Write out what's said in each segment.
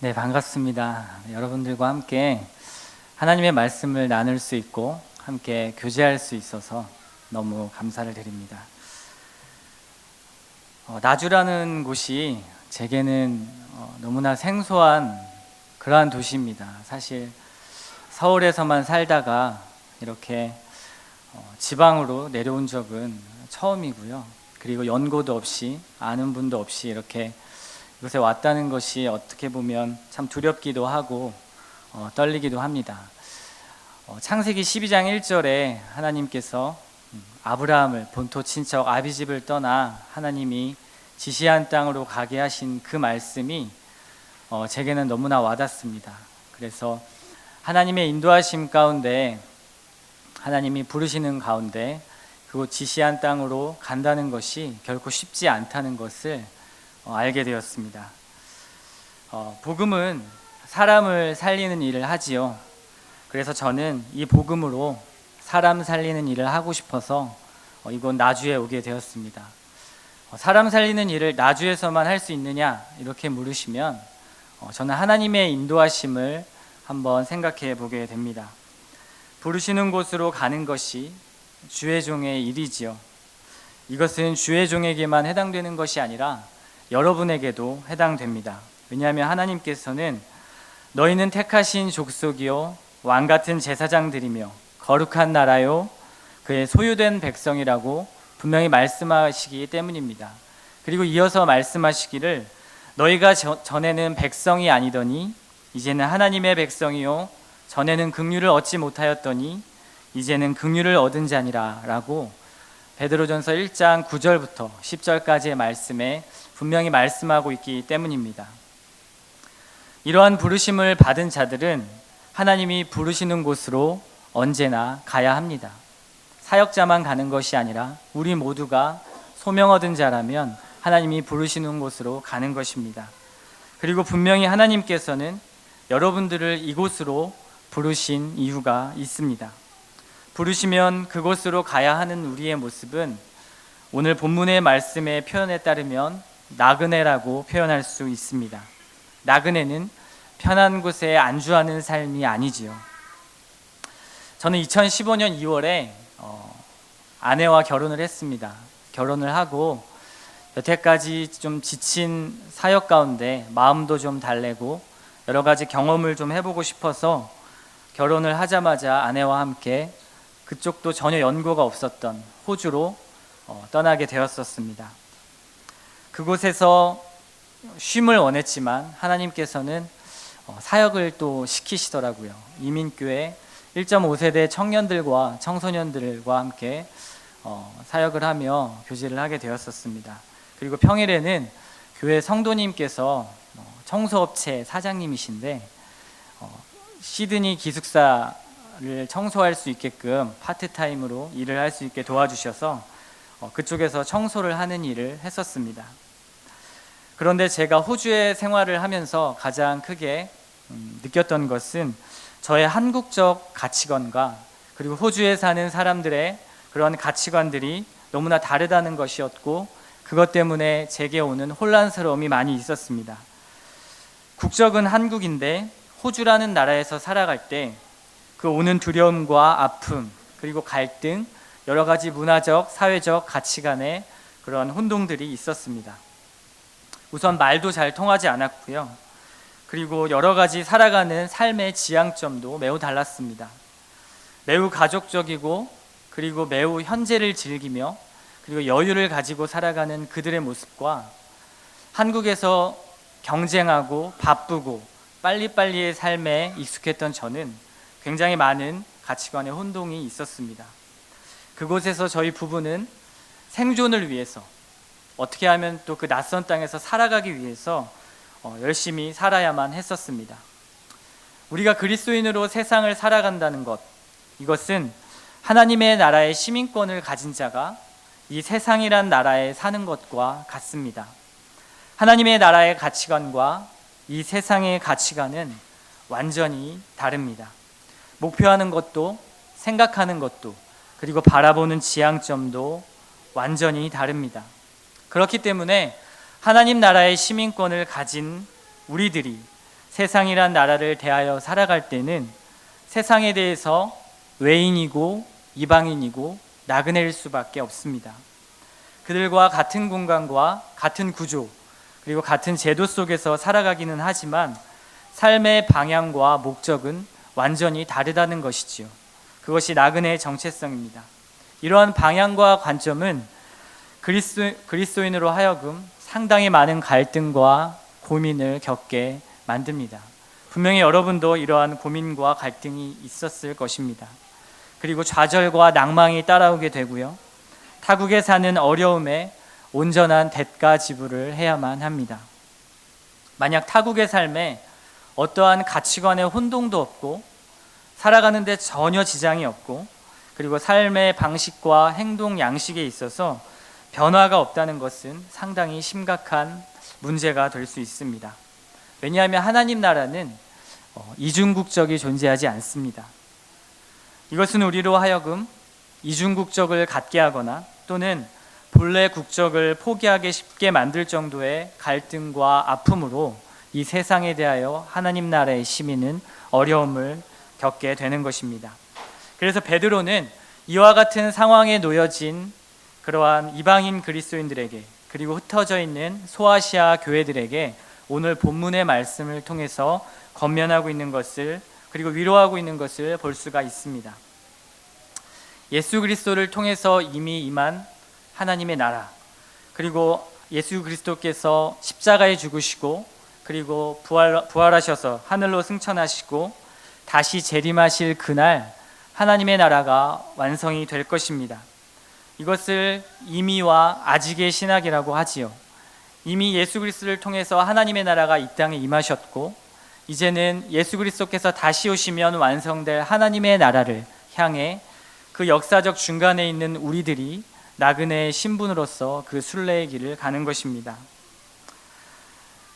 네, 반갑습니다. 여러분들과 함께 하나님의 말씀을 나눌 수 있고 함께 교제할 수 있어서 너무 감사를 드립니다. 나주라는 곳이 제게는 너무나 생소한 그러한 도시입니다. 사실 서울에서만 살다가 이렇게 지방으로 내려온 적은 처음이고요. 그리고 연고도 없이 아는 분도 없이 이렇게 이곳에 왔다는 것이 어떻게 보면 참 두렵기도 하고 떨리기도 합니다. 창세기 12장 1절에 하나님께서 아브라함을 본토 친척 아비집을 떠나 하나님이 지시한 땅으로 가게 하신 그 말씀이 제게는 너무나 와닿습니다. 그래서 하나님의 인도하심 가운데, 하나님이 부르시는 가운데 그곳 지시한 땅으로 간다는 것이 결코 쉽지 않다는 것을 알게 되었습니다. 복음은 사람을 살리는 일을 하지요. 그래서 저는 이 복음으로 사람 살리는 일을 하고 싶어서 이곳 나주에 오게 되었습니다. 사람 살리는 일을 나주에서만 할 수 있느냐 이렇게 물으시면 저는 하나님의 인도하심을 한번 생각해 보게 됩니다. 부르시는 곳으로 가는 것이 주의 종의 일이지요. 이것은 주의 종에게만 해당되는 것이 아니라 여러분에게도 해당됩니다. 왜냐하면 하나님께서는 너희는 택하신 족속이요 왕같은 제사장들이며 거룩한 나라요 그의 소유된 백성이라고 분명히 말씀하시기 때문입니다. 그리고 이어서 말씀하시기를 너희가 전에는 백성이 아니더니 이제는 하나님의 백성이요 전에는 긍휼을 얻지 못하였더니 이제는 긍휼을 얻은 자니라 라고 베드로전서 1장 9절부터 10절까지의 말씀에 분명히 말씀하고 있기 때문입니다. 이러한 부르심을 받은 자들은 하나님이 부르시는 곳으로 언제나 가야 합니다. 사역자만 가는 것이 아니라 우리 모두가 소명 얻은 자라면 하나님이 부르시는 곳으로 가는 것입니다. 그리고 분명히 하나님께서는 여러분들을 이곳으로 부르신 이유가 있습니다. 부르시면 그곳으로 가야 하는 우리의 모습은 오늘 본문의 말씀의 표현에 따르면 나그네라고 표현할 수 있습니다. 나그네는 편한 곳에 안주하는 삶이 아니지요. 저는 2015년 2월에 아내와 결혼을 했습니다. 결혼을 하고 여태까지 좀 지친 사역 가운데 마음도 좀 달래고 여러 가지 경험을 좀 해보고 싶어서 결혼을 하자마자 아내와 함께 그쪽도 전혀 연고가 없었던 호주로 떠나게 되었었습니다. 그곳에서 쉼을 원했지만 하나님께서는 사역을 또 시키시더라고요. 이민교회 1.5세대 청년들과 청소년들과 함께 사역을 하며 교제를 하게 되었었습니다. 그리고 평일에는 교회 성도님께서 청소업체 사장님이신데 시드니 기숙사를 청소할 수 있게끔 파트타임으로 일을 할 수 있게 도와주셔서 그쪽에서 청소를 하는 일을 했었습니다. 그런데 제가 호주에 생활을 하면서 가장 크게 느꼈던 것은 저의 한국적 가치관과 그리고 호주에 사는 사람들의 그런 가치관들이 너무나 다르다는 것이었고 그것 때문에 제게 오는 혼란스러움이 많이 있었습니다. 국적은 한국인데 호주라는 나라에서 살아갈 때 그 오는 두려움과 아픔 그리고 갈등 여러 가지 문화적, 사회적 가치관의 그런 혼동들이 있었습니다. 우선 말도 잘 통하지 않았고요. 그리고 여러 가지 살아가는 삶의 지향점도 매우 달랐습니다. 매우 가족적이고 그리고 매우 현재를 즐기며 그리고 여유를 가지고 살아가는 그들의 모습과 한국에서 경쟁하고 바쁘고 빨리빨리의 삶에 익숙했던 저는 굉장히 많은 가치관의 혼동이 있었습니다. 그곳에서 저희 부부는 생존을 위해서 어떻게 하면 또 그 낯선 땅에서 살아가기 위해서 열심히 살아야만 했었습니다. 우리가 그리스도인으로 세상을 살아간다는 것, 이것은 하나님의 나라의 시민권을 가진 자가 이 세상이란 나라에 사는 것과 같습니다. 하나님의 나라의 가치관과 이 세상의 가치관은 완전히 다릅니다. 목표하는 것도 생각하는 것도 그리고 바라보는 지향점도 완전히 다릅니다. 그렇기 때문에 하나님 나라의 시민권을 가진 우리들이 세상이란 나라를 대하여 살아갈 때는 세상에 대해서 외인이고 이방인이고 나그네일 수밖에 없습니다. 그들과 같은 공간과 같은 구조 그리고 같은 제도 속에서 살아가기는 하지만 삶의 방향과 목적은 완전히 다르다는 것이지요. 그것이 나그네의 정체성입니다. 이러한 방향과 관점은 그리스도인으로 하여금 상당히 많은 갈등과 고민을 겪게 만듭니다. 분명히 여러분도 이러한 고민과 갈등이 있었을 것입니다. 그리고 좌절과 낭망이 따라오게 되고요. 타국에 사는 어려움에 온전한 대가 지불을 해야만 합니다. 만약 타국의 삶에 어떠한 가치관의 혼동도 없고 살아가는데 전혀 지장이 없고 그리고 삶의 방식과 행동 양식에 있어서 변화가 없다는 것은 상당히 심각한 문제가 될 수 있습니다. 왜냐하면 하나님 나라는 이중국적이 존재하지 않습니다. 이것은 우리로 하여금 이중국적을 갖게 하거나 또는 본래 국적을 포기하기 쉽게 만들 정도의 갈등과 아픔으로 이 세상에 대하여 하나님 나라의 시민은 어려움을 겪게 되는 것입니다. 그래서 베드로는 이와 같은 상황에 놓여진 그러한 이방인 그리스도인들에게 그리고 흩어져 있는 소아시아 교회들에게 오늘 본문의 말씀을 통해서 권면하고 있는 것을 그리고 위로하고 있는 것을 볼 수가 있습니다. 예수 그리스도를 통해서 이미 임한 하나님의 나라 그리고 예수 그리스도께서 십자가에 죽으시고 그리고 부활하셔서 하늘로 승천하시고 다시 재림하실 그날 하나님의 나라가 완성이 될 것입니다. 이것을 이미와 아직의 신학이라고 하지요. 이미 예수 그리스도를 통해서 하나님의 나라가 이 땅에 임하셨고 이제는 예수 그리스도께서 다시 오시면 완성될 하나님의 나라를 향해 그 역사적 중간에 있는 우리들이 나그네의 신분으로서 그 순례의 길을 가는 것입니다.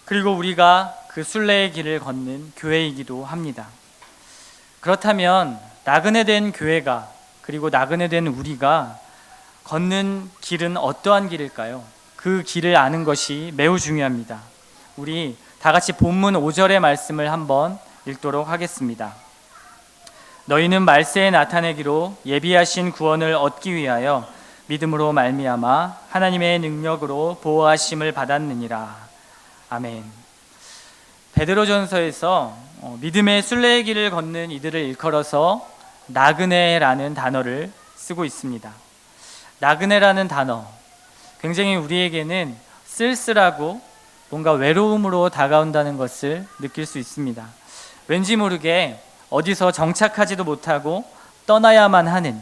그리고 우리가 그 순례의 길을 걷는 교회이기도 합니다. 그렇다면 나그네된 교회가 그리고 나그네된 우리가 걷는 길은 어떠한 길일까요? 그 길을 아는 것이 매우 중요합니다. 우리 다 같이 본문 5절의 말씀을 한번 읽도록 하겠습니다. 너희는 말세에 나타내기로 예비하신 구원을 얻기 위하여 믿음으로 말미암아 하나님의 능력으로 보호하심을 받았느니라. 아멘. 베드로전서에서 믿음의 순례의 길을 걷는 이들을 일컬어서 나그네라는 단어를 쓰고 있습니다. 나그네라는 단어, 굉장히 우리에게는 쓸쓸하고 뭔가 외로움으로 다가온다는 것을 느낄 수 있습니다. 왠지 모르게 어디서 정착하지도 못하고 떠나야만 하는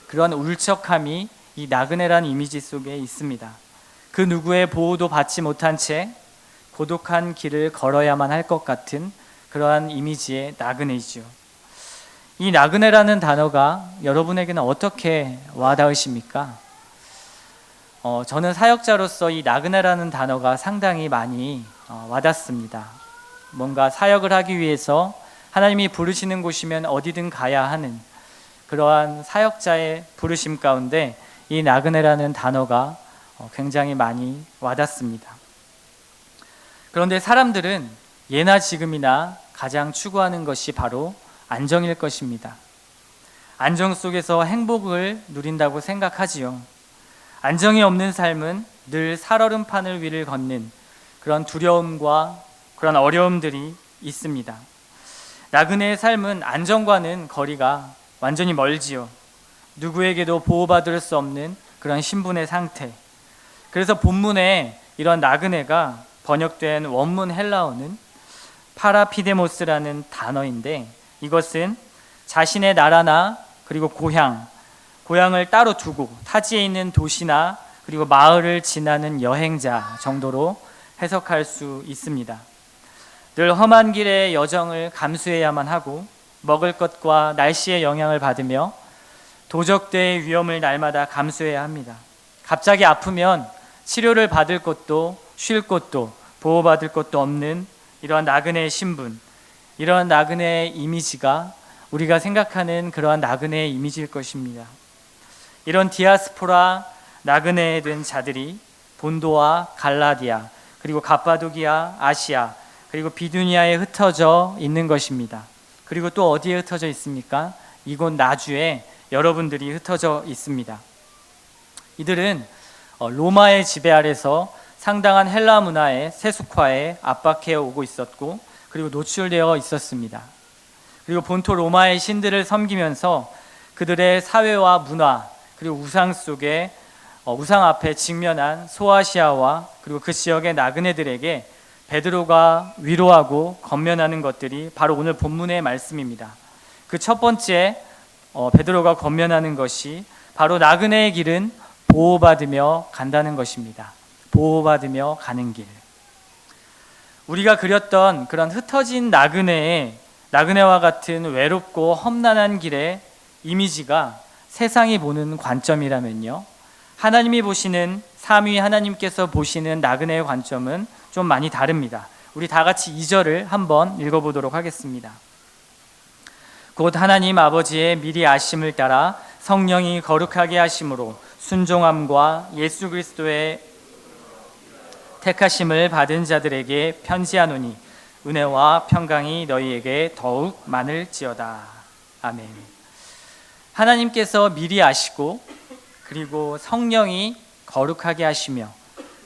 그런 울적함이 이 나그네라는 이미지 속에 있습니다. 그 누구의 보호도 받지 못한 채 고독한 길을 걸어야만 할 것 같은 그러한 이미지의 나그네이죠. 이 나그네라는 단어가 여러분에게는 어떻게 와닿으십니까? 저는 사역자로서 이 나그네라는 단어가 상당히 많이 와닿습니다. 뭔가 사역을 하기 위해서 하나님이 부르시는 곳이면 어디든 가야 하는 그러한 사역자의 부르심 가운데 이 나그네라는 단어가 굉장히 많이 와닿습니다. 그런데 사람들은 예나 지금이나 가장 추구하는 것이 바로 안정일 것입니다. 안정 속에서 행복을 누린다고 생각하지요. 안정이 없는 삶은 늘 살얼음판을 위를 걷는 그런 두려움과 그런 어려움들이 있습니다. 나그네의 삶은 안정과는 거리가 완전히 멀지요. 누구에게도 보호받을 수 없는 그런 신분의 상태. 그래서 본문에 이런 나그네가 번역된 원문 헬라어는 파라피데모스라는 단어인데 이것은 자신의 나라나 그리고 고향을 따로 두고 타지에 있는 도시나 그리고 마을을 지나는 여행자 정도로 해석할 수 있습니다. 늘 험한 길의 여정을 감수해야만 하고 먹을 것과 날씨의 영향을 받으며 도적대의 위험을 날마다 감수해야 합니다. 갑자기 아프면 치료를 받을 곳도 쉴 곳도 보호받을 곳도 없는 이러한 나그네의 신분, 이러한 나그네의 이미지가 우리가 생각하는 그러한 나그네의 이미지일 것입니다. 이런 디아스포라 나그네에 된 자들이 본도와 갈라디아 그리고 갑바도기아, 아시아 그리고 비두니아에 흩어져 있는 것입니다. 그리고 또 어디에 흩어져 있습니까? 이곳 나주에 여러분들이 흩어져 있습니다. 이들은 로마의 지배 아래서 상당한 헬라 문화의 세속화에 압박해 오고 있었고, 그리고 노출되어 있었습니다. 그리고 본토 로마의 신들을 섬기면서 그들의 사회와 문화, 그리고 우상 속에 우상 앞에 직면한 소아시아와 그리고 그 지역의 나그네들에게 베드로가 위로하고 권면하는 것들이 바로 오늘 본문의 말씀입니다. 그 첫 번째 베드로가 권면하는 것이 바로 나그네의 길은 보호받으며 간다는 것입니다. 보호받으며 가는 길. 우리가 그렸던 그런 흩어진 나그네와 같은 외롭고 험난한 길의 이미지가 세상이 보는 관점이라면요, 하나님이 보시는, 삼위 하나님께서 보시는 나그네의 관점은 좀 많이 다릅니다. 우리 다 같이 2절을 한번 읽어보도록 하겠습니다. 곧 하나님 아버지의 미리 아심을 따라 성령이 거룩하게 하심으로 순종함과 예수 그리스도의 택하심을 받은 자들에게 편지하노니 은혜와 평강이 너희에게 더욱 많을지어다. 아멘. 하나님께서 미리 아시고, 그리고 성령이 거룩하게 하시며,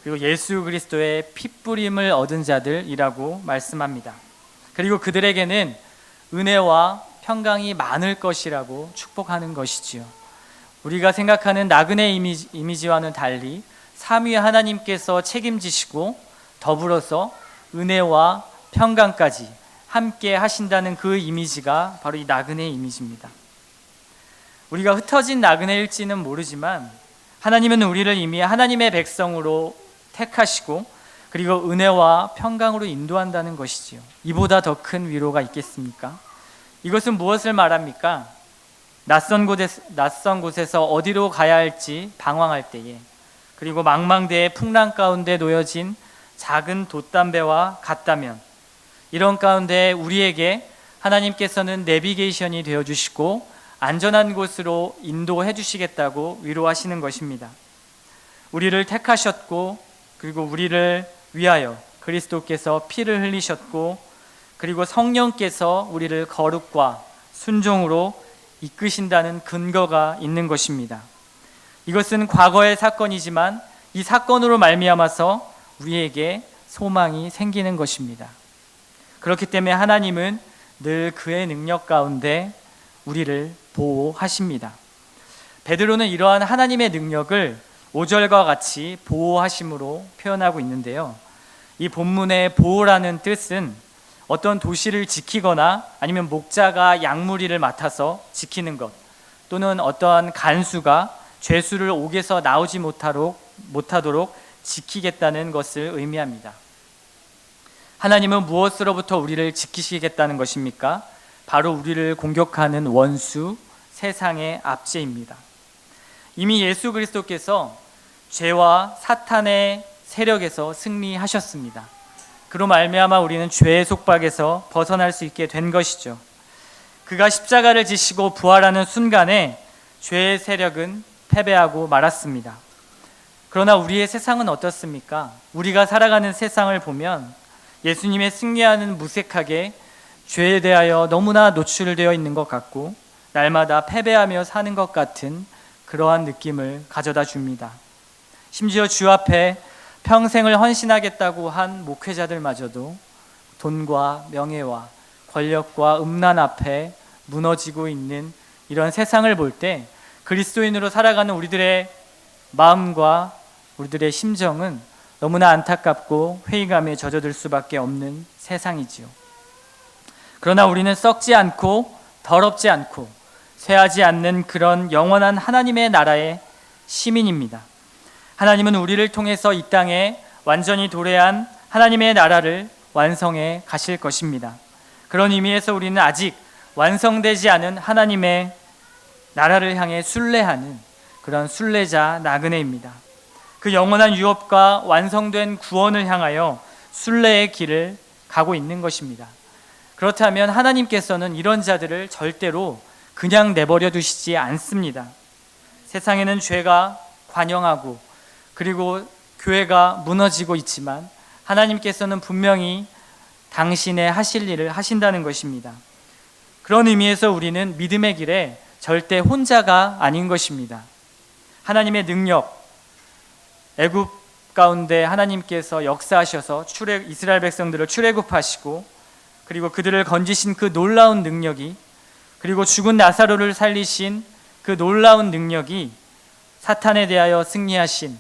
그리고 예수 그리스도의 핏부림을 얻은 자들이라고 말씀합니다. 그리고 그들에게는 은혜와 평강이 많을 것이라고 축복하는 것이지요. 우리가 생각하는 나그네 이미지와는 달리 삼위 하나님께서 책임지시고 더불어서 은혜와 평강까지 함께 하신다는 그 이미지가 바로 이 나그네 이미지입니다. 우리가 흩어진 나그네일지는 모르지만 하나님은 우리를 이미 하나님의 백성으로 택하시고, 그리고 은혜와 평강으로 인도한다는 것이지요. 이보다 더 큰 위로가 있겠습니까? 이것은 무엇을 말합니까? 낯선 곳에서 어디로 가야 할지 방황할 때에, 그리고 망망대해 풍랑 가운데 놓여진 작은 돛담배와 같다면, 이런 가운데 우리에게 하나님께서는 내비게이션이 되어주시고 안전한 곳으로 인도해 주시겠다고 위로하시는 것입니다. 우리를 택하셨고, 그리고 우리를 위하여 그리스도께서 피를 흘리셨고, 그리고 성령께서 우리를 거룩과 순종으로 이끄신다는 근거가 있는 것입니다. 이것은 과거의 사건이지만 이 사건으로 말미암아서 우리에게 소망이 생기는 것입니다. 그렇기 때문에 하나님은 늘 그의 능력 가운데 우리를 보호하십니다. 베드로는 이러한 하나님의 능력을 5절과 같이 보호하심으로 표현하고 있는데요, 이 본문의 보호라는 뜻은 어떤 도시를 지키거나 아니면 목자가 양무리를 맡아서 지키는 것, 또는 어떠한 간수가 죄수를 옥에서 나오지 못하도록 지키겠다는 것을 의미합니다. 하나님은 무엇으로부터 우리를 지키시겠다는 것입니까? 바로 우리를 공격하는 원수, 세상의 압제입니다. 이미 예수 그리스도께서 죄와 사탄의 세력에서 승리하셨습니다. 그로 말미암아 우리는 죄의 속박에서 벗어날 수 있게 된 것이죠. 그가 십자가를 지시고 부활하는 순간에 죄의 세력은 패배하고 말았습니다. 그러나 우리의 세상은 어떻습니까? 우리가 살아가는 세상을 보면 예수님의 승리하는 무색하게 죄에 대하여 너무나 노출되어 있는 것 같고, 날마다 패배하며 사는 것 같은 그러한 느낌을 가져다 줍니다. 심지어 주 앞에 평생을 헌신하겠다고 한 목회자들마저도 돈과 명예와 권력과 음란 앞에 무너지고 있는 이런 세상을 볼 때 그리스도인으로 살아가는 우리들의 마음과 우리들의 심정은 너무나 안타깝고 회의감에 젖어들 수밖에 없는 세상이지요. 그러나 우리는 썩지 않고 더럽지 않고 쇠하지 않는 그런 영원한 하나님의 나라의 시민입니다. 하나님은 우리를 통해서 이 땅에 완전히 도래한 하나님의 나라를 완성해 가실 것입니다. 그런 의미에서 우리는 아직 완성되지 않은 하나님의 나라를 향해 순례하는 그런 순례자 나그네입니다. 그 영원한 유업과 완성된 구원을 향하여 순례의 길을 가고 있는 것입니다. 그렇다면 하나님께서는 이런 자들을 절대로 그냥 내버려 두시지 않습니다. 세상에는 죄가 관영하고, 그리고 교회가 무너지고 있지만 하나님께서는 분명히 당신의 하실 일을 하신다는 것입니다. 그런 의미에서 우리는 믿음의 길에 절대 혼자가 아닌 것입니다. 하나님의 능력, 애굽 가운데 하나님께서 역사하셔서 이스라엘 백성들을 출애굽하시고 그리고 그들을 건지신 그 놀라운 능력이, 그리고 죽은 나사로를 살리신 그 놀라운 능력이, 사탄에 대하여 승리하신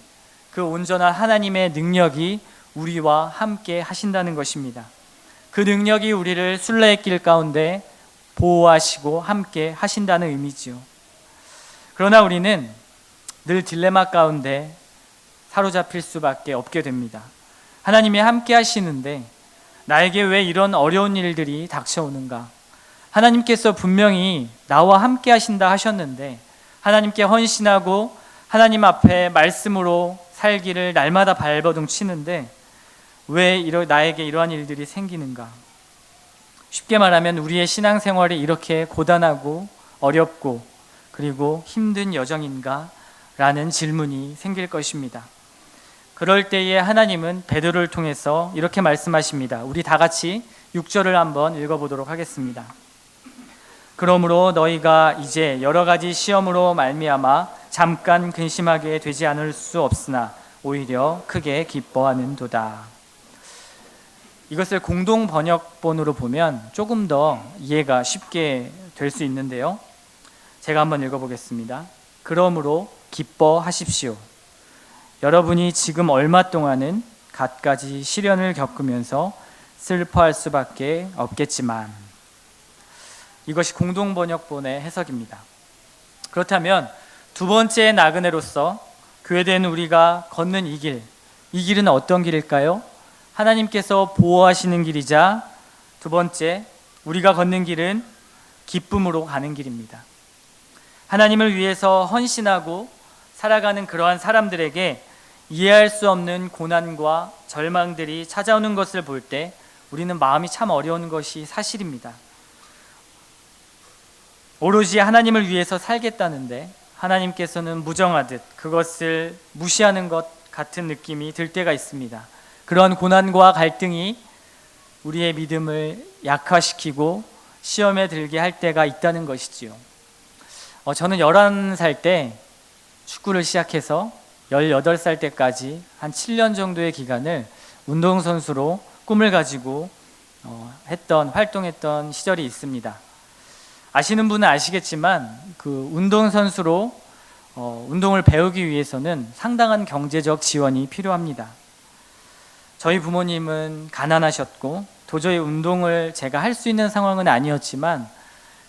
그 온전한 하나님의 능력이 우리와 함께 하신다는 것입니다. 그 능력이 우리를 순례의 길 가운데 보호하시고 함께 하신다는 의미지요. 그러나 우리는 늘 딜레마 가운데 사로잡힐 수밖에 없게 됩니다. 하나님이 함께 하시는데 나에게 왜 이런 어려운 일들이 닥쳐오는가? 하나님께서 분명히 나와 함께 하신다 하셨는데, 하나님께 헌신하고 하나님 앞에 말씀으로 살기를 날마다 발버둥 치는데 왜 나에게 이러한 일들이 생기는가? 쉽게 말하면 우리의 신앙생활이 이렇게 고단하고 어렵고 그리고 힘든 여정인가? 라는 질문이 생길 것입니다. 그럴 때에 하나님은 베드로를 통해서 이렇게 말씀하십니다. 우리 다 같이 6절을 한번 읽어보도록 하겠습니다. 그러므로 너희가 이제 여러 가지 시험으로 말미암아 잠깐 근심하게 되지 않을 수 없으나 오히려 크게 기뻐하는도다. 이것을 공동 번역본으로 보면 조금 더 이해가 쉽게 될 수 있는데요. 제가 한번 읽어보겠습니다. 그러므로 기뻐하십시오. 여러분이 지금 얼마 동안은 갖가지 시련을 겪으면서 슬퍼할 수밖에 없겠지만, 이것이 공동번역본의 해석입니다. 그렇다면 두 번째 나그네로서 교회된 우리가 걷는 이 길은 어떤 길일까요? 하나님께서 보호하시는 길이자, 두 번째 우리가 걷는 길은 기쁨으로 가는 길입니다. 하나님을 위해서 헌신하고 살아가는 그러한 사람들에게 이해할 수 없는 고난과 절망들이 찾아오는 것을 볼 때 우리는 마음이 참 어려운 것이 사실입니다. 오로지 하나님을 위해서 살겠다는데 하나님께서는 무정하듯 그것을 무시하는 것 같은 느낌이 들 때가 있습니다. 그런 고난과 갈등이 우리의 믿음을 약화시키고 시험에 들게 할 때가 있다는 것이지요. 저는 11살 때 축구를 시작해서 18살 때까지 한 7년 정도의 기간을 운동선수로 꿈을 가지고 활동했던 시절이 있습니다. 아시는 분은 아시겠지만 그 운동선수로 운동을 배우기 위해서는 상당한 경제적 지원이 필요합니다. 저희 부모님은 가난하셨고 도저히 운동을 제가 할 수 있는 상황은 아니었지만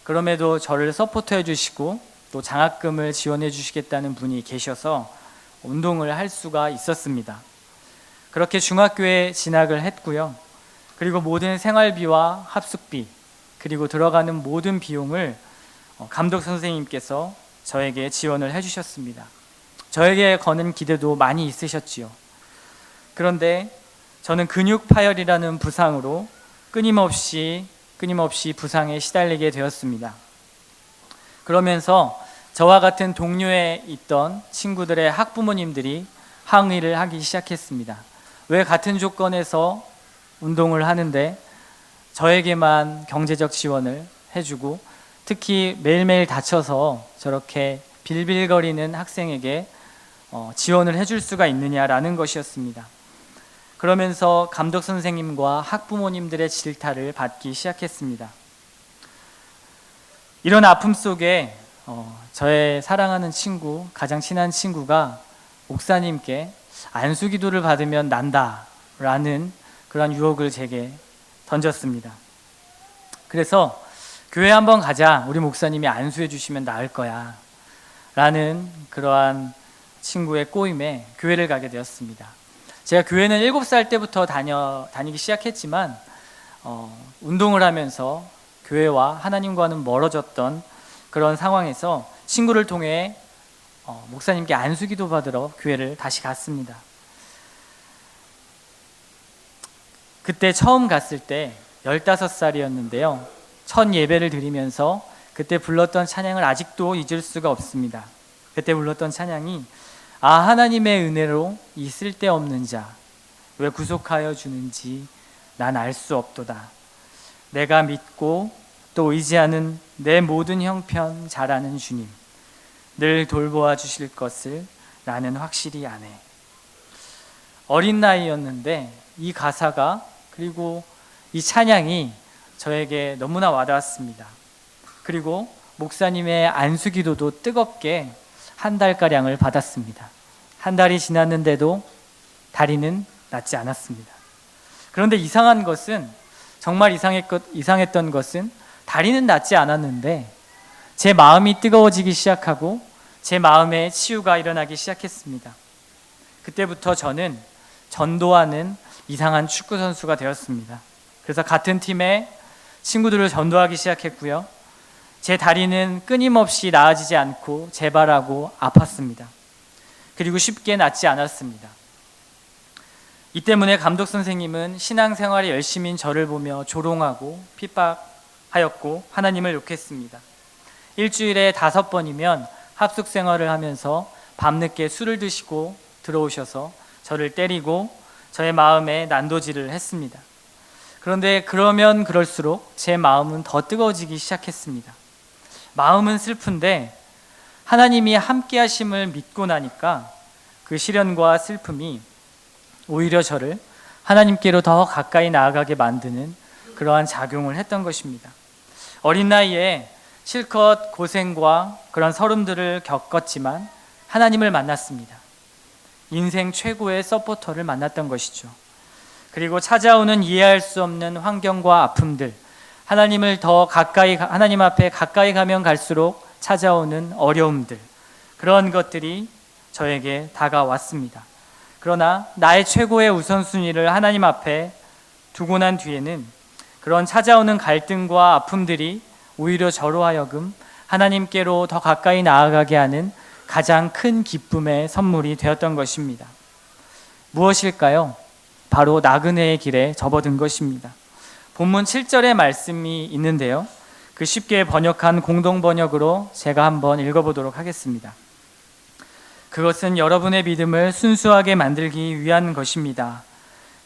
그럼에도 저를 서포트해 주시고 또 장학금을 지원해 주시겠다는 분이 계셔서 운동을 할 수가 있었습니다. 그렇게 중학교에 진학을 했고요. 그리고 모든 생활비와 합숙비 그리고 들어가는 모든 비용을 감독 선생님께서 저에게 지원을 해주셨습니다. 저에게 거는 기대도 많이 있으셨지요. 그런데 저는 근육 파열이라는 부상으로 끊임없이 부상에 시달리게 되었습니다. 그러면서 저와 같은 동료에 있던 친구들의 학부모님들이 항의를 하기 시작했습니다. 왜 같은 조건에서 운동을 하는데 저에게만 경제적 지원을 해주고 특히 매일매일 다쳐서 저렇게 빌빌거리는 학생에게 지원을 해줄 수가 있느냐라는 것이었습니다. 그러면서 감독 선생님과 학부모님들의 질타를 받기 시작했습니다. 이런 아픔 속에 저의 사랑하는 친구, 가장 친한 친구가 목사님께 안수기도를 받으면 난다라는 그런 유혹을 제게 던졌습니다. 그래서 교회 한번 가자, 우리 목사님이 안수해 주시면 나을 거야 라는 그러한 친구의 꼬임에 교회를 가게 되었습니다. 제가 교회는 7살 때부터 다니기 시작했지만 운동을 하면서 교회와 하나님과는 멀어졌던 그런 상황에서 친구를 통해 목사님께 안수기도 받으러 교회를 다시 갔습니다. 그때 처음 갔을 때 15살이었는데요. 첫 예배를 드리면서 그때 불렀던 찬양을 아직도 잊을 수가 없습니다. 그때 불렀던 찬양이 하나님의 은혜로 이 쓸데없는 자 왜 구속하여 주는지 난 알 수 없도다. 내가 믿고 또 의지하는 내 모든 형편 잘 아는 주님, 늘 돌보아 주실 것을 나는 확실히 아네. 어린 나이였는데 이 가사가 그리고 이 찬양이 저에게 너무나 와닿았습니다. 그리고 목사님의 안수기도도 뜨겁게 한 달가량을 받았습니다. 한 달이 지났는데도 다리는 낫지 않았습니다. 그런데 이상한 것은, 정말 이상했던 것은 다리는 낫지 않았는데 제 마음이 뜨거워지기 시작하고 제 마음에 치유가 일어나기 시작했습니다. 그때부터 저는 전도하는 이상한 축구 선수가 되었습니다. 그래서 같은 팀에 친구들을 전도하기 시작했고요. 제 다리는 끊임없이 나아지지 않고 재발하고 아팠습니다. 그리고 쉽게 낫지 않았습니다. 이 때문에 감독 선생님은 신앙생활에 열심인 저를 보며 조롱하고 핍박하였고 하나님을 욕했습니다. 일주일에 5번이면 합숙 생활을 하면서 밤늦게 술을 드시고 들어오셔서 저를 때리고 저의 마음에 난도질을 했습니다. 그런데 그러면 그럴수록 제 마음은 더 뜨거워지기 시작했습니다. 마음은 슬픈데 하나님이 함께 하심을 믿고 나니까 그 시련과 슬픔이 오히려 저를 하나님께로 더 가까이 나아가게 만드는 그러한 작용을 했던 것입니다. 어린 나이에 실컷 고생과 그런 서름들을 겪었지만 하나님을 만났습니다. 인생 최고의 서포터를 만났던 것이죠. 그리고 찾아오는 이해할 수 없는 환경과 아픔들, 하나님 앞에 가까이 가면 갈수록 찾아오는 어려움들, 그런 것들이 저에게 다가왔습니다. 그러나 나의 최고의 우선순위를 하나님 앞에 두고 난 뒤에는 그런 찾아오는 갈등과 아픔들이 오히려 저로 하여금 하나님께로 더 가까이 나아가게 하는 가장 큰 기쁨의 선물이 되었던 것입니다. 무엇일까요? 바로 나그네의 길에 접어든 것입니다. 본문 7절의 말씀이 있는데요. 그 쉽게 번역한 공동 번역으로 제가 한번 읽어보도록 하겠습니다. 그것은 여러분의 믿음을 순수하게 만들기 위한 것입니다.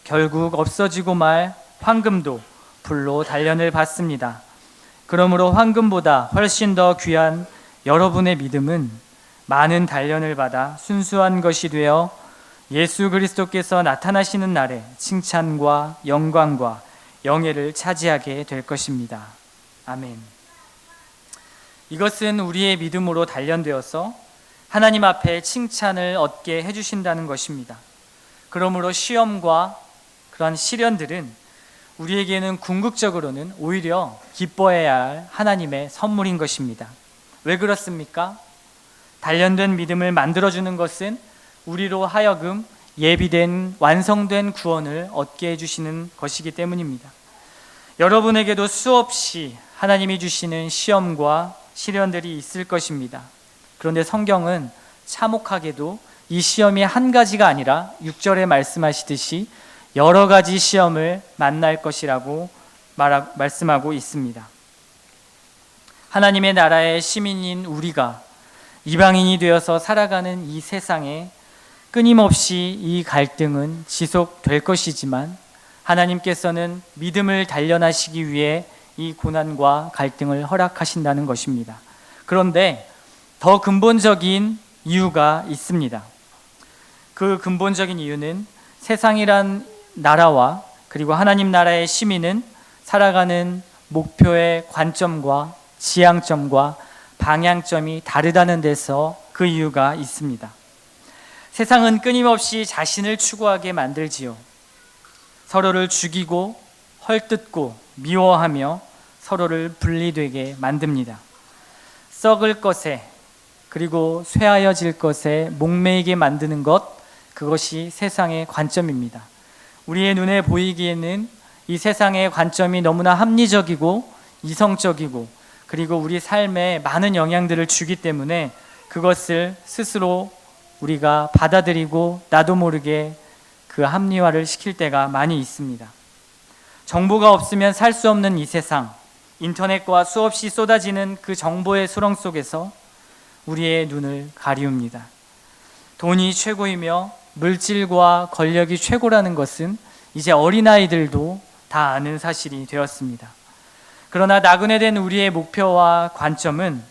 결국 없어지고 말 황금도 불로 단련을 받습니다. 그러므로 황금보다 훨씬 더 귀한 여러분의 믿음은 많은 단련을 받아 순수한 것이 되어 예수 그리스도께서 나타나시는 날에 칭찬과 영광과 영예를 차지하게 될 것입니다. 아멘. 이것은 우리의 믿음으로 단련되어서 하나님 앞에 칭찬을 얻게 해주신다는 것입니다. 그러므로 시험과 그러한 시련들은 우리에게는 궁극적으로는 오히려 기뻐해야 할 하나님의 선물인 것입니다. 왜 그렇습니까? 단련된 믿음을 만들어주는 것은 우리로 하여금 예비된 완성된 구원을 얻게 해주시는 것이기 때문입니다. 여러분에게도 수없이 하나님이 주시는 시험과 시련들이 있을 것입니다. 그런데 성경은 참혹하게도 이 시험이 한 가지가 아니라 6절에 말씀하시듯이 여러 가지 시험을 만날 것이라고 말씀하고 있습니다. 하나님의 나라의 시민인 우리가 이방인이 되어서 살아가는 이 세상에 끊임없이 이 갈등은 지속될 것이지만 하나님께서는 믿음을 단련하시기 위해 이 고난과 갈등을 허락하신다는 것입니다. 그런데 더 근본적인 이유가 있습니다. 그 근본적인 이유는 세상이란 나라와 그리고 하나님 나라의 시민은 살아가는 목표의 관점과 지향점과 방향점이 다르다는 데서 그 이유가 있습니다. 세상은 끊임없이 자신을 추구하게 만들지요. 서로를 죽이고 헐뜯고 미워하며 서로를 분리되게 만듭니다. 썩을 것에 그리고 쇠하여질 것에 목매이게 만드는 것, 그것이 세상의 관점입니다. 우리의 눈에 보이기에는 이 세상의 관점이 너무나 합리적이고 이성적이고 그리고 우리 삶에 많은 영향들을 주기 때문에 그것을 스스로 우리가 받아들이고 나도 모르게 그 합리화를 시킬 때가 많이 있습니다. 정보가 없으면 살 수 없는 이 세상, 인터넷과 수없이 쏟아지는 그 정보의 수렁 속에서 우리의 눈을 가리웁니다. 돈이 최고이며 물질과 권력이 최고라는 것은 이제 어린아이들도 다 아는 사실이 되었습니다. 그러나 나그네 된 우리의 목표와 관점은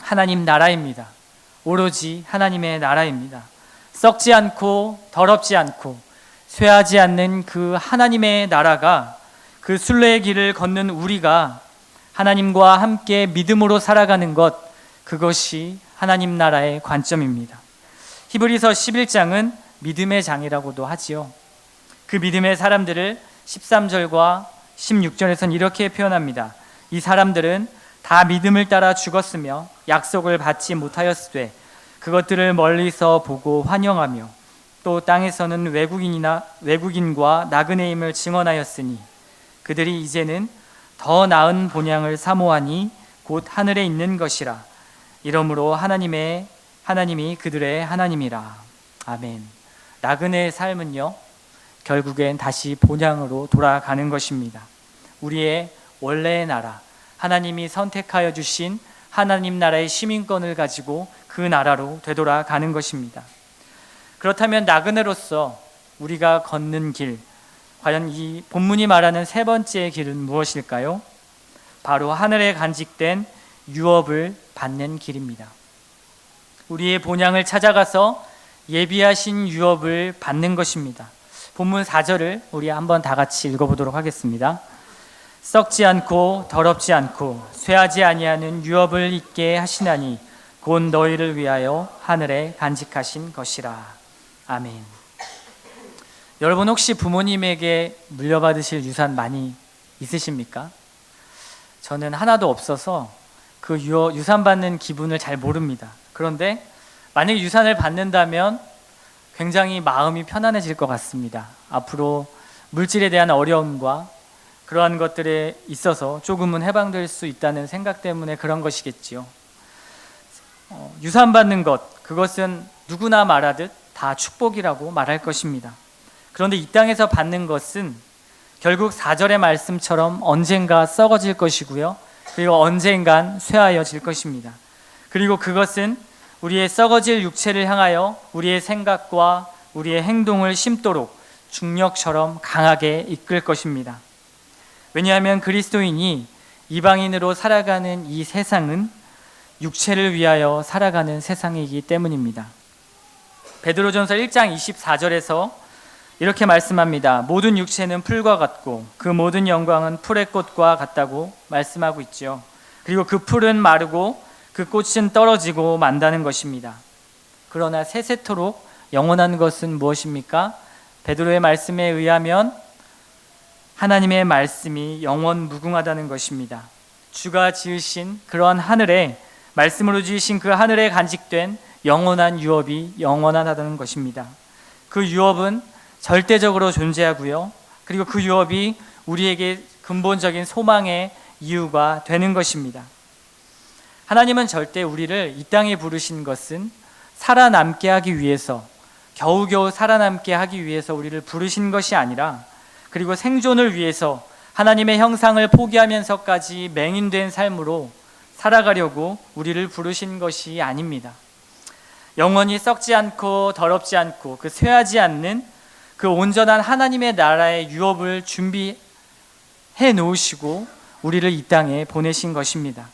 하나님 나라입니다. 오로지 하나님의 나라입니다. 썩지 않고 더럽지 않고 쇠하지 않는 그 하나님의 나라가, 그 순례의 길을 걷는 우리가 하나님과 함께 믿음으로 살아가는 것, 그것이 하나님 나라의 관점입니다. 히브리서 11장은 믿음의 장이라고도 하지요. 그 믿음의 사람들을 13절과 16절에서는 이렇게 표현합니다. 이 사람들은 다 믿음을 따라 죽었으며 약속을 받지 못하였으되 그것들을 멀리서 보고 환영하며 또 땅에서는 외국인과 나그네임을 증언하였으니 그들이 이제는 더 나은 본향을 사모하니 곧 하늘에 있는 것이라. 이러므로 하나님이 그들의 하나님이라. 아멘. 나그네의 삶은요, 결국엔 다시 본향으로 돌아가는 것입니다. 우리의 원래의 나라, 하나님이 선택하여 주신 하나님 나라의 시민권을 가지고 그 나라로 되돌아가는 것입니다. 그렇다면 나그네로서 우리가 걷는 길, 과연 이 본문이 말하는 세 번째 길은 무엇일까요? 바로 하늘에 간직된 유업을 받는 길입니다. 우리의 본향을 찾아가서 예비하신 유업을 받는 것입니다. 본문 4절을 우리 한번 다 같이 읽어보도록 하겠습니다. 썩지 않고 더럽지 않고 쇠하지 아니하는 유업을 있게 하시나니 곧 너희를 위하여 하늘에 간직하신 것이라. 아멘. 여러분, 혹시 부모님에게 물려받으실 유산 많이 있으십니까? 저는 하나도 없어서 그 유산 받는 기분을 잘 모릅니다. 그런데 만약에 유산을 받는다면 굉장히 마음이 편안해질 것 같습니다. 앞으로 물질에 대한 어려움과 그러한 것들에 있어서 조금은 해방될 수 있다는 생각 때문에 그런 것이겠지요. 유산 받는 것, 그것은 누구나 말하듯 다 축복이라고 말할 것입니다. 그런데 이 땅에서 받는 것은 결국 4절의 말씀처럼 언젠가 썩어질 것이고요. 그리고 언젠간 쇠하여질 것입니다. 그리고 그것은 우리의 썩어질 육체를 향하여 우리의 생각과 우리의 행동을 심도록 중력처럼 강하게 이끌 것입니다. 왜냐하면 그리스도인이 이방인으로 살아가는 이 세상은 육체를 위하여 살아가는 세상이기 때문입니다. 베드로전서 1장 24절에서 이렇게 말씀합니다. 모든 육체는 풀과 같고 그 모든 영광은 풀의 꽃과 같다고 말씀하고 있죠. 그리고 그 풀은 마르고 그 꽃은 떨어지고 만다는 것입니다. 그러나 세세토록 영원한 것은 무엇입니까? 베드로의 말씀에 의하면 하나님의 말씀이 영원 무궁하다는 것입니다. 주가 지으신 그러한 하늘에, 말씀으로 지으신 그 하늘에 간직된 영원한 유업이 영원하다는 것입니다. 그 유업은 절대적으로 존재하고요. 그리고 그 유업이 우리에게 근본적인 소망의 이유가 되는 것입니다. 하나님은 절대 우리를 이 땅에 부르신 것은 살아남게 하기 위해서, 겨우겨우 살아남게 하기 위해서 우리를 부르신 것이 아니라, 그리고 생존을 위해서 하나님의 형상을 포기하면서까지 맹인된 삶으로 살아가려고 우리를 부르신 것이 아닙니다. 영원히 썩지 않고 더럽지 않고 그 쇠하지 않는 그 온전한 하나님의 나라의 유업을 준비해 놓으시고 우리를 이 땅에 보내신 것입니다.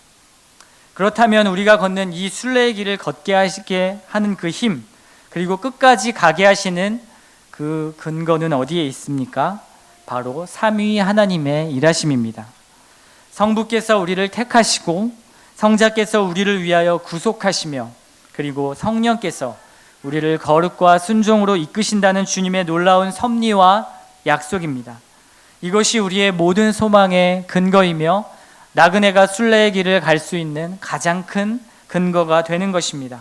그렇다면 우리가 걷는 이 순례의 길을 걷게 하시게 하는 그 힘, 그리고 끝까지 가게 하시는 그 근거는 어디에 있습니까? 바로 삼위 하나님의 일하심입니다. 성부께서 우리를 택하시고 성자께서 우리를 위하여 구속하시며 그리고 성령께서 우리를 거룩과 순종으로 이끄신다는 주님의 놀라운 섭리와 약속입니다. 이것이 우리의 모든 소망의 근거이며 나그네가 순례의 길을 갈 수 있는 가장 큰 근거가 되는 것입니다.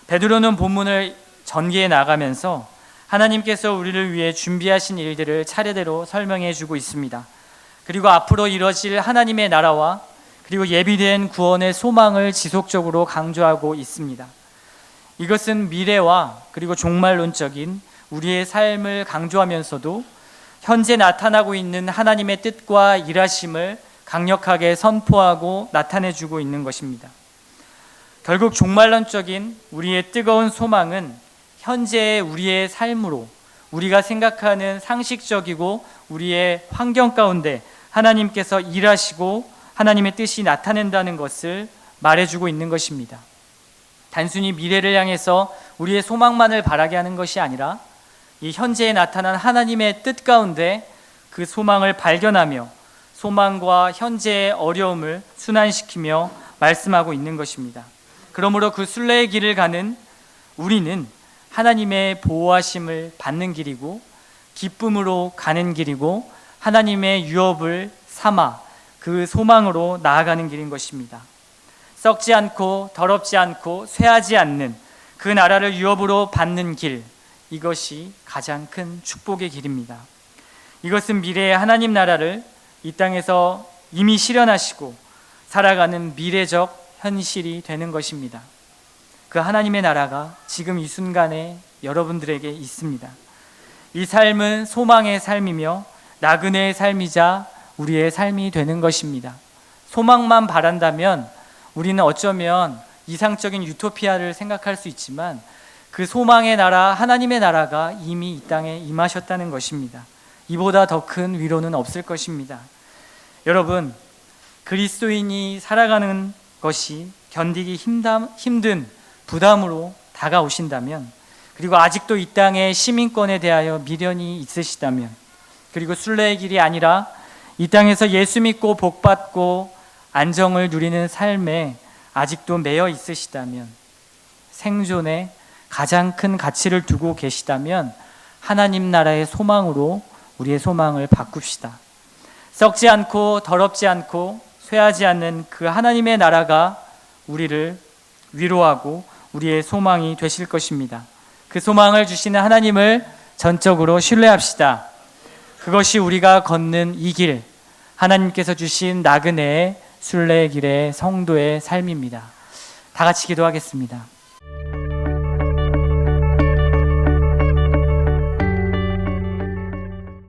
베드로는 본문을 전개해 나가면서 하나님께서 우리를 위해 준비하신 일들을 차례대로 설명해 주고 있습니다. 그리고 앞으로 이뤄질 하나님의 나라와 그리고 예비된 구원의 소망을 지속적으로 강조하고 있습니다. 이것은 미래와 그리고 종말론적인 우리의 삶을 강조하면서도 현재 나타나고 있는 하나님의 뜻과 일하심을 강력하게 선포하고 나타내주고 있는 것입니다. 결국 종말론적인 우리의 뜨거운 소망은 현재의 우리의 삶으로 우리가 생각하는 상식적이고 우리의 환경 가운데 하나님께서 일하시고 하나님의 뜻이 나타낸다는 것을 말해주고 있는 것입니다. 단순히 미래를 향해서 우리의 소망만을 바라게 하는 것이 아니라 이 현재에 나타난 하나님의 뜻 가운데 그 소망을 발견하며 소망과 현재의 어려움을 순환시키며 말씀하고 있는 것입니다. 그러므로 그 순례의 길을 가는 우리는 하나님의 보호하심을 받는 길이고 기쁨으로 가는 길이고 하나님의 유업을 삼아 그 소망으로 나아가는 길인 것입니다. 썩지 않고 더럽지 않고 쇠하지 않는 그 나라를 유업으로 받는 길, 이것이 가장 큰 축복의 길입니다. 이것은 미래의 하나님 나라를 이 땅에서 이미 실현하시고 살아가는 미래적 현실이 되는 것입니다. 그 하나님의 나라가 지금 이 순간에 여러분들에게 있습니다. 이 삶은 소망의 삶이며 나그네의 삶이자 우리의 삶이 되는 것입니다. 소망만 바란다면 우리는 어쩌면 이상적인 유토피아를 생각할 수 있지만 그 소망의 나라, 하나님의 나라가 이미 이 땅에 임하셨다는 것입니다. 이보다 더 큰 위로는 없을 것입니다. 여러분, 그리스도인이 살아가는 것이 견디기 힘든 부담으로 다가오신다면, 그리고 아직도 이 땅의 시민권에 대하여 미련이 있으시다면, 그리고 순례의 길이 아니라 이 땅에서 예수 믿고 복받고 안정을 누리는 삶에 아직도 매여 있으시다면, 생존에 가장 큰 가치를 두고 계시다면 하나님 나라의 소망으로 우리의 소망을 바꿉시다. 썩지 않고 더럽지 않고 쇠하지 않는 그 하나님의 나라가 우리를 위로하고 우리의 소망이 되실 것입니다. 그 소망을 주시는 하나님을 전적으로 신뢰합시다. 그것이 우리가 걷는 이 길, 하나님께서 주신 나그네의 순례의 길의 성도의 삶입니다. 다 같이 기도하겠습니다.